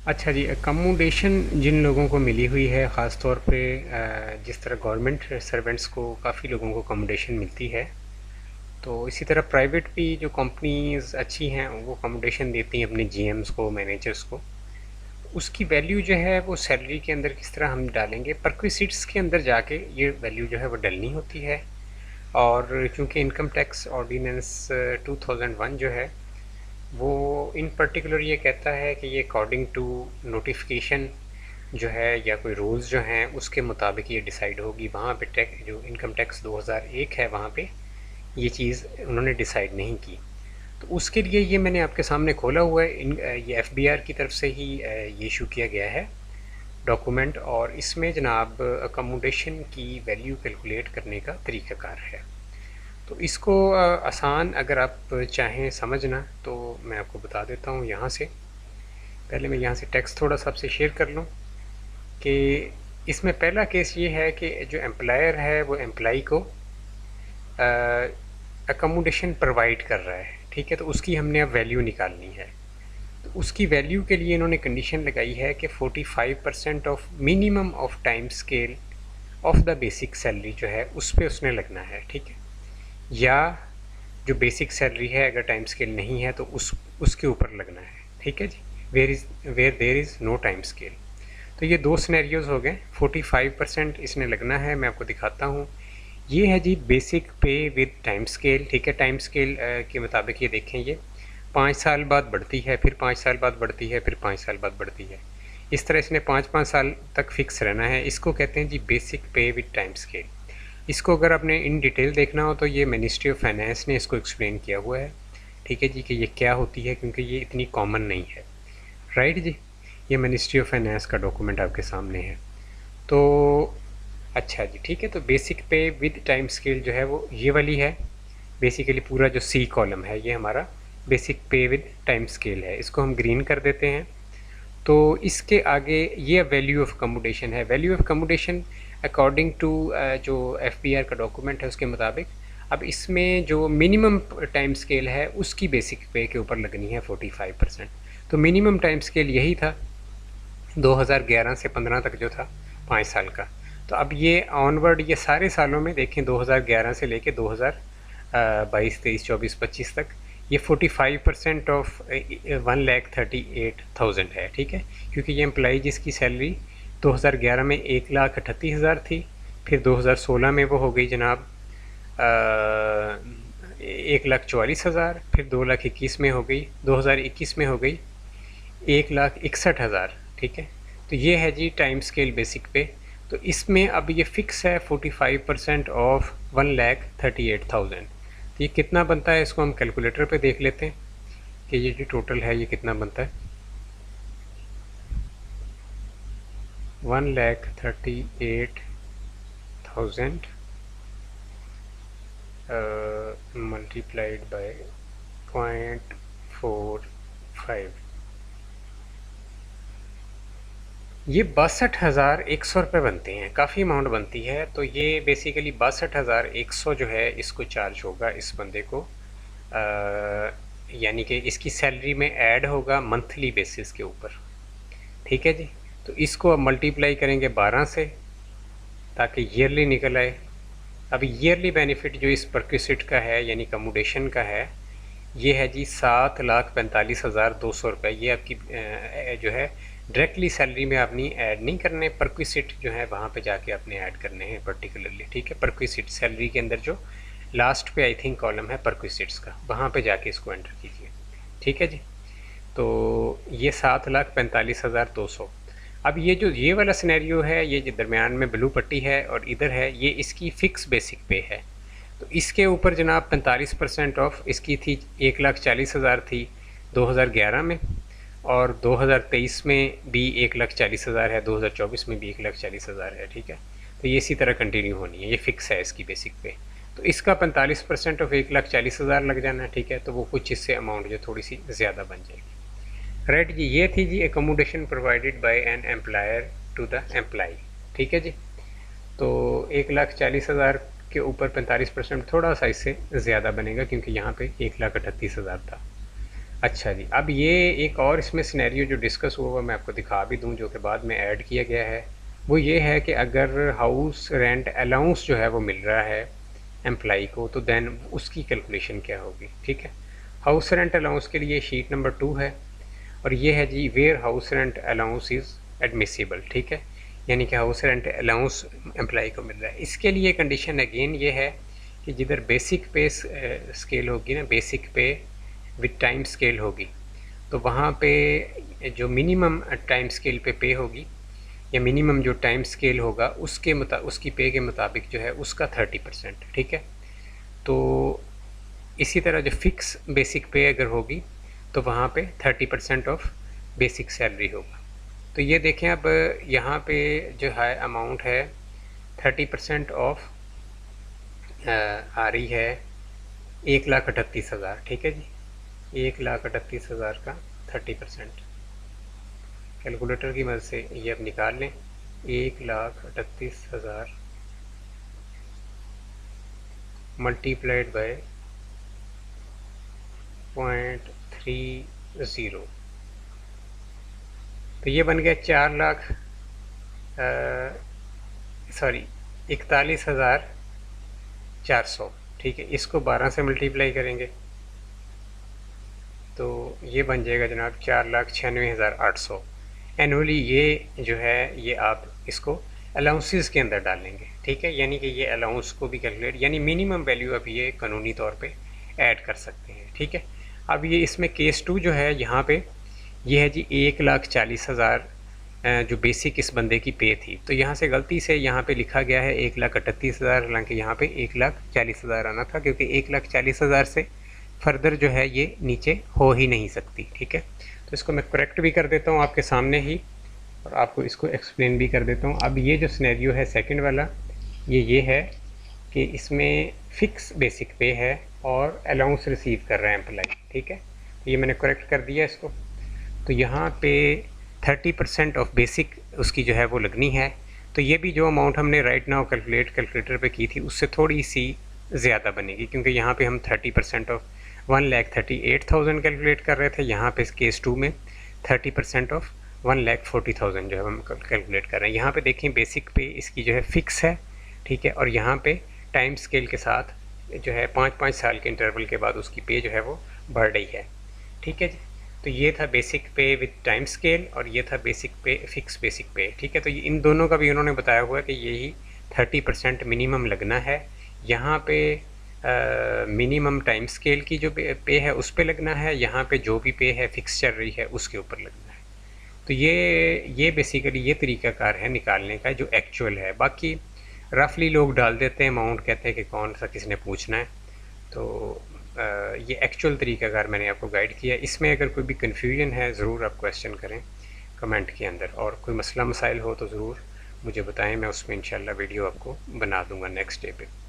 अच्छा जी, अकोमोडेशन जिन लोगों को मिली हुई है ख़ास तौर पे जिस तरह गवर्नमेंट सर्वेंट्स को काफ़ी लोगों को अकोमोडेशन मिलती है, तो इसी तरह प्राइवेट भी जो कंपनीज़ अच्छी हैं वो अकोमोडेशन देती हैं अपने जीएम्स को, मैनेजर्स को। उसकी वैल्यू जो है वो सैलरी के अंदर किस तरह हम डालेंगे, परक्विसिट्स के अंदर जाके ये वैल्यू जो है वो डलनी होती है। और चूँकि इनकम टैक्स ऑर्डिनेंस 2001 जो है वो इन पर्टिकुलर ये कहता है कि ये अकॉर्डिंग टू नोटिफिकेशन जो है या कोई रूल्स जो हैं उसके मुताबिक ये डिसाइड होगी। वहाँ पे टैक्स जो इनकम टैक्स 2001 है वहाँ पे ये चीज़ उन्होंने डिसाइड नहीं की। तो उसके लिए ये मैंने आपके सामने खोला हुआ है। ये एफबीआर की तरफ से ही ये इशू किया गया है डॉक्यूमेंट, और इसमें जनाब अकोमोडेशन की वैल्यू कैलकुलेट करने का तरीक़ाकार है। तो इसको आसान अगर आप चाहें समझना तो मैं आपको बता देता हूँ यहाँ से। पहले मैं यहाँ से टेक्स्ट थोड़ा सा आपसे शेयर कर लूँ कि इसमें पहला केस ये है कि जो एम्प्लॉयर है वो एम्प्लॉई को अकोमोडेशन प्रोवाइड कर रहा है, ठीक है। तो उसकी हमने अब वैल्यू निकालनी है। तो उसकी वैल्यू के लिए इन्होंने कंडीशन लगाई है कि 45% of minimum of time scale of the basic salary जो है उस पर उसने लगना है, ठीक है। या जो बेसिक सैलरी है अगर टाइम स्केल नहीं है तो उसके ऊपर लगना है, ठीक है जी। Where there is no time scale. तो ये दो सिनेरियोज़ हो गए। 45% इसने लगना है, मैं आपको दिखाता हूँ। ये है जी बेसिक पे विद टाइम स्केल, ठीक है। टाइम स्केल के मुताबिक ये देखें, ये 5 साल बाद बढ़ती है, फिर 5 साल बाद बढ़ती है, फिर 5 साल बाद बढ़ती है। इस तरह इसने 5-5 साल तक फिक्स रहना है। इसको कहते हैं जी बेसिक पे विद टाइम स्केल। इसको अगर आपने इन डिटेल देखना हो तो ये मिनिस्ट्री ऑफ फाइनेंस ने इसको एक्सप्लेन किया हुआ है, ठीक है जी, कि ये क्या होती है, क्योंकि ये इतनी कॉमन नहीं है, राइट जी। ये मिनिस्ट्री ऑफ फाइनेंस का डॉक्यूमेंट आपके सामने है। तो अच्छा जी, ठीक है। तो बेसिक पे विद टाइम स्केल जो है वो ये वाली है। बेसिकली पूरा जो सी कॉलम है ये हमारा बेसिक पे विद टाइम स्केल है। इसको हम ग्रीन कर देते हैं। तो इसके आगे ये वैल्यू ऑफ अकोमोडेशन है। Value of accommodation according to जो एफबीआर का डॉक्यूमेंट है उसके मुताबिक अब इसमें जो मिनिमम टाइम स्केल है उसकी बेसिक पे के ऊपर लगनी है 45%। तो मिनिमम टाइम स्केल यही था 2011 से 15 तक जो था, 5 साल का। तो अब ये ऑनवर्ड ये सारे सालों में देखें 2011 से लेके 2022, 23, 24, 25 तक ये 45% ऑफ 1,38,000 है, ठीक है। क्योंकि ये एम्प्लाई जिसकी सैलरी 2011 में 1,38,000 थी, फिर 2016 में वो हो गई जनाब 1,44,000, फिर 2,21 में हो गई, 2021 में हो गई 1,61,000, ठीक है। तो ये है जी टाइम स्केल बेसिक पे। तो इसमें अब ये फ़िक्स है 45% ऑफ 1,38,000। तो ये कितना बनता है इसको हम कैलकुलेटर पे देख लेते हैं कि ये जो टोटल है ये कितना बनता है। 1,38,000 मल्टीप्लाइड बाय 0.45, ये 62,100 रुपये बनते हैं। काफ़ी अमाउंट बनती है। तो ये बेसिकली 62,100 जो है इसको चार्ज होगा इस बंदे को, यानी कि इसकी सैलरी में ऐड होगा मंथली बेसिस के ऊपर, ठीक है जी। तो इसको अब मल्टीप्लाई करेंगे 12 से ताकि ईयरली निकल आए। अब ईयरली बेनिफिट जो इस परक्विसिट का है यानी अकोमोडेशन का है ये है जी 7,45,200 रुपये। ये आपकी जो है डायरेक्टली सैलरी में आपने ऐड नहीं करने, परक्विसिट जो है वहाँ पे जाके आपने ऐड करने हैं पर्टिकुलरली, ठीक है। परक्विसिट सैलरी के अंदर जो लास्ट पे आई थिंक कॉलम है परक्विसिट्स का, वहाँ पे जाके इसको एंटर कीजिए, ठीक है जी। तो ये 7,45,200। अब ये जो ये वाला सिनेरियो है, ये जो दरमियान में ब्लू पट्टी है और इधर है, ये इसकी फ़िक्स बेसिक पे है। तो इसके ऊपर जनाब 45% ऑफ इसकी थी 1,40,000 थी 2011 में, और 2023 में भी 1,40,000 है, 2024 में भी 1,40,000 है, ठीक है। तो ये इसी तरह कंटिन्यू होनी है, ये फ़िक्स है इसकी बेसिक पे। तो इसका 45% ऑफ 1,40,000 लग जाना है, ठीक है। तो वो कुछ इससे अमाउंट जो थोड़ी सी ज़्यादा बन जाएगी, राइट जी। ये थी जी accommodation provided by an employer to the employee, ठीक है जी। तो 1,40,000 के ऊपर 45% थोड़ा सा इससे ज़्यादा बनेगा क्योंकि यहाँ पे 1,38,000 था, अच्छा जी, अब ये एक और इसमें सिनेरियो जो डिस्कस हुआ हुआ मैं आपको दिखा भी दूँ, जो कि बाद में ऐड किया गया है। वो ये है कि अगर हाउस रेंट अलाउंस जो है वो मिल रहा है एम्प्लॉई को, तो देन उसकी कैलकुलेशन क्या होगी। ठीक है, हाउस रेंट अलाउंस के लिए शीट नंबर 2 है, और ये है जी where house rent allowance is admissible. ठीक है, यानी कि हाउस रेंट अलाउंस एम्प्लॉई को मिल रहा है। इसके लिए कंडीशन अगेन ये है कि जिधर बेसिक पे स्केल होगी ना, बेसिक पे विद टाइम स्केल होगी, तो वहाँ पे जो मिनिमम टाइम स्केल पे होगी, या मिनिमम जो टाइम स्केल होगा उसकी पे के मुताबिक जो है उसका 30%। ठीक है, तो इसी तरह जो फिक्स बेसिक पे अगर होगी तो वहाँ पे 30% ऑफ बेसिक सैलरी होगा। तो ये देखें, अब यहाँ पे जो है अमाउंट है 30% ऑफ आ रही है 1,38,000। ठीक है जी, 1,38,000 का 30%। कैलकुलेटर की मदद से ये अब निकाल लें। 1,38,000 मल्टीप्लाइड बाय 0.30, तो ये बन गया 41,400। ठीक है, इसको 12 से मल्टीप्लाई करेंगे तो ये बन जाएगा जनाब 4,96,800 एनुअली। ये जो है ये आप इसको अलाउंसेस के अंदर डालेंगे। ठीक है, यानी कि ये अलाउंस को भी कैलकुलेट, यानी मिनिमम वैल्यू अब ये कानूनी तौर पे ऐड कर सकते हैं। ठीक है, अब ये इसमें केस 2 जो है यहाँ पे ये है जी 1,40,000 जो बेसिक इस बंदे की पे थी, तो यहाँ से गलती से यहाँ पे लिखा गया है 1,38,000, हालांकि यहाँ पे 1,40,000 आना था, क्योंकि 1,40,000 से फर्दर जो है ये नीचे हो ही नहीं सकती। ठीक है, तो इसको मैं करेक्ट भी कर देता हूँ आपके सामने ही, और आपको इसको एक्सप्लेन भी कर देता हूँ। अब ये जो सिनेरियो है सेकंड वाला, ये है कि इसमें फ़िक्स बेसिक पे है और अलाउंस रिसीव कर रहा है एम्प्लॉई। ठीक है, तो ये मैंने करेक्ट कर दिया इसको। तो यहाँ पे 30% ऑफ बेसिक उसकी जो है वो लगनी है। तो ये भी जो अमाउंट हमने राइट नाउ कैलकुलेटर पे की थी उससे थोड़ी सी ज़्यादा बनेगी, क्योंकि यहाँ पे हम 30% ऑफ 1,38,000 कैलकुलेट कर रहे थे, यहाँ पे केस 2 में 30% ऑफ 1,40,000 जो है हम कैलकुलेट कर रहे हैं। यहाँ पे देखें बेसिक पे इसकी जो है फ़िक्स है। ठीक है, और यहाँ पे टाइम स्केल के साथ जो है 5-5 साल के इंटरवल के बाद उसकी पे जो है वो बढ़ रही है। ठीक है जी, तो ये था बेसिक पे विद टाइम स्केल, और ये था बेसिक पे फिक्स बेसिक पे। ठीक है, तो ये इन दोनों का भी उन्होंने बताया हुआ है कि यही 30% मिनिमम लगना है। यहाँ पे मिनिमम टाइम स्केल की जो पे है उस पे लगना है, यहाँ पे जो भी पे है फिक्स चल रही है उसके ऊपर लगना है। तो ये बेसिकली ये तरीक़ाकार है निकालने का जो एक्चुअल है। बाकी रफली लोग डाल देते हैं अमाउंट, कहते हैं कि कौन सा किसने पूछना है। तो ये एक्चुअल तरीक़ाकार मैंने आपको गाइड किया। इसमें अगर कोई भी कन्फ्यूजन है ज़रूर आप क्वेश्चन करें कमेंट के अंदर, और कोई मसला मसाइल हो तो ज़रूर मुझे बताएं, मैं उसमें इंशाल्लाह वीडियो आपको बना दूंगा नेक्स्ट डे पे।